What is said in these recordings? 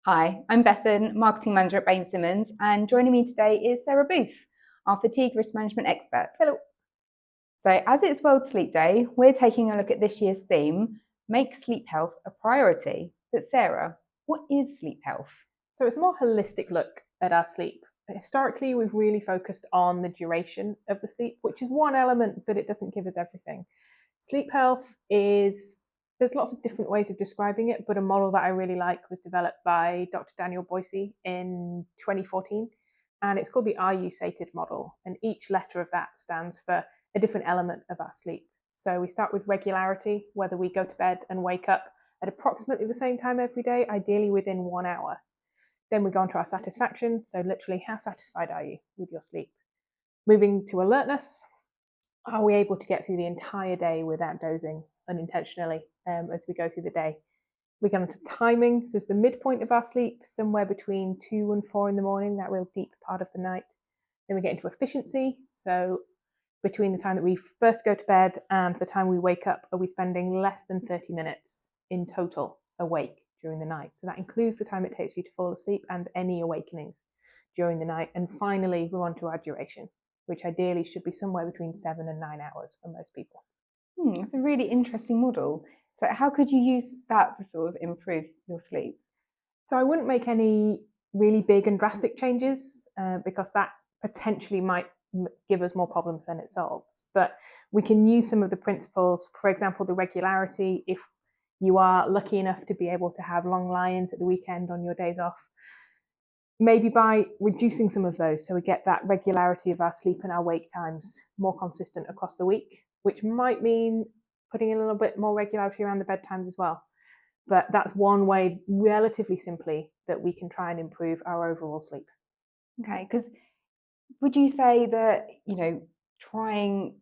Hi, I'm Bethan, Marketing Manager at Baines Simmons, and joining me today is Sarah Booth, our fatigue risk management expert. Hello. So, as it's World Sleep Day, we're taking a look at this year's theme, Make Sleep Health a Priority. But Sarah, what is sleep health? So it's a more holistic look at our sleep. Historically, we've really focused on the duration of the sleep, which is one element, but it doesn't give us everything. Sleep health there's lots of different ways of describing it, but a model that I really like was developed by Dr. Daniel Boise in 2014, and it's called the Are You Sated model, and each letter of that stands for a different element of our sleep. So we start with regularity, whether we go to bed and wake up at approximately the same time every day, ideally within 1 hour. Then we go on to our satisfaction, so literally how satisfied are you with your sleep? Moving to alertness, are we able to get through the entire day without dozing unintentionally as we go through the day? We go on to timing, so it's the midpoint of our sleep, somewhere between 2 and 4 in the morning, that real deep part of the night. Then we get into efficiency, so between the time that we first go to bed and the time we wake up, are we spending less than 30 minutes in total awake during the night? So that includes the time it takes for you to fall asleep and any awakenings during the night. And finally, we're on to our duration, which ideally should be somewhere between 7 and 9 hours for most people. That's a really interesting model. So how could you use that to sort of improve your sleep? So I wouldn't make any really big and drastic changes because that potentially might give us more problems than it solves. But we can use some of the principles, for example, the regularity. If you are lucky enough to be able to have long lie-ins at the weekend on your days off, maybe by reducing some of those so we get that regularity of our sleep and our wake times more consistent across the week, which might mean putting in a little bit more regularity around the bedtimes as well. But that's one way, relatively simply, that we can try and improve our overall sleep. Okay, because would you say that, trying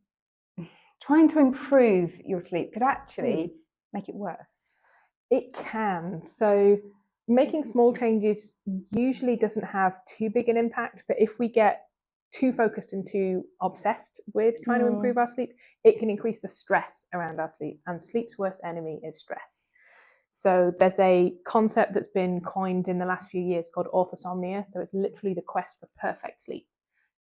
to improve your sleep could actually make it worse? It can. So making small changes usually doesn't have too big an impact, but if we get too focused and too obsessed with trying to improve our sleep, it can increase the stress around our sleep, and sleep's worst enemy is stress. So there's a concept that's been coined in the last few years called orthosomnia. So it's literally the quest for perfect sleep.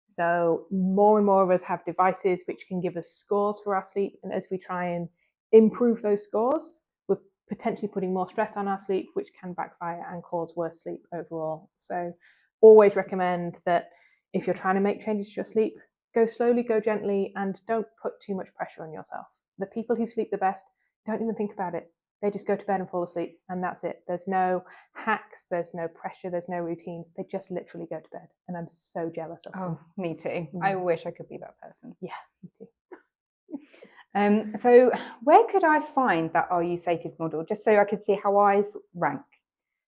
So more and more of us have devices which can give us scores for our sleep. And as we try and improve those scores, we're potentially putting more stress on our sleep, which can backfire and cause worse sleep overall. So always recommend that if you're trying to make changes to your sleep, go slowly, go gently, and don't put too much pressure on yourself. The people who sleep the best don't even think about it. They just go to bed and fall asleep, and that's it. There's no hacks, there's no pressure, there's no routines. They just literally go to bed, and I'm so jealous of them. Oh, me too. I wish I could be that person. Yeah, me too. So where could I find that Are You Sated model, just so I could see how I rank?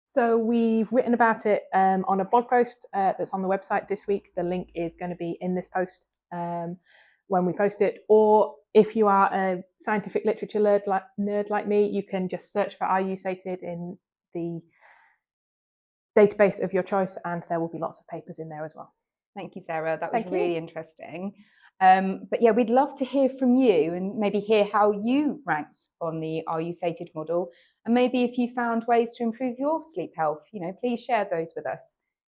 So we've written about it on a blog post that's on the website this week. The link is going to be in this post when we post it. Or if you are a scientific literature nerd like me, you can just search for Are You Sated in the database of your choice, and there will be lots of papers in there as well. Thank you, Sarah. That was really interesting. But yeah, we'd love to hear from you and maybe hear how you ranked on the Are You Sated model, and maybe if you found ways to improve your sleep health, please share those with us.